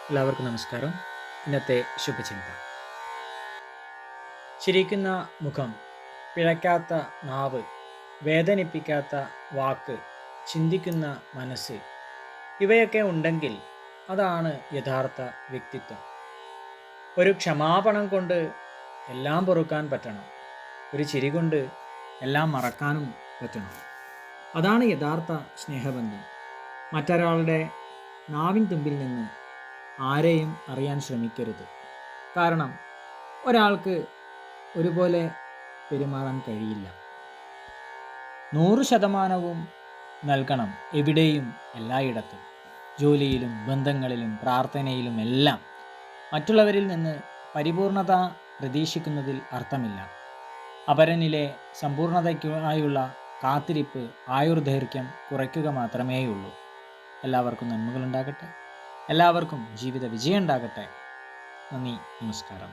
എല്ലാവർക്കും നമസ്കാരം. ഇന്നത്തെ ശുഭചിന്ത: ചിരിക്കുന്ന മുഖം, പിഴയ്ക്കാത്ത നാവ്, വേദനിപ്പിക്കാത്ത വാക്ക്, ചിന്തിക്കുന്ന മനസ്സ്, ഇവയൊക്കെ ഉണ്ടെങ്കിൽ അതാണ് യഥാർത്ഥ വ്യക്തിത്വം. ഒരു ക്ഷമാപണം കൊണ്ട് എല്ലാം പൊറുക്കാൻ പറ്റണം. ഒരു ചിരി കൊണ്ട് എല്ലാം മറക്കാനും പറ്റണം. അതാണ് യഥാർത്ഥ സ്നേഹബന്ധം. മറ്റൊരാളുടെ നാവിൻ തുമ്പിൽ നിന്ന് ആരെയും അറിയാൻ ശ്രമിക്കരുത്. കാരണം ഒരാൾക്ക് ഒരുപോലെ പെരുമാറാൻ കഴിയില്ല. 100% നൽകണം, എവിടെയും എല്ലായിടത്തും. ജോലിയിലും ബന്ധങ്ങളിലും പ്രാർത്ഥനയിലും എല്ലാം. മറ്റുള്ളവരിൽ നിന്ന് പരിപൂർണത പ്രതീക്ഷിക്കുന്നതിൽ അർത്ഥമില്ല. അപരനിലെ സമ്പൂർണതയ്ക്കായുള്ള കാത്തിരിപ്പ് ആയുർദൈർഘ്യം കുറയ്ക്കുക മാത്രമേയുള്ളൂ. എല്ലാവർക്കും നന്മകളുണ്ടാകട്ടെ. എല്ലാവർക്കും ജീവിത വിജയം ഉണ്ടാകട്ടെ. നന്ദി, നമസ്കാരം.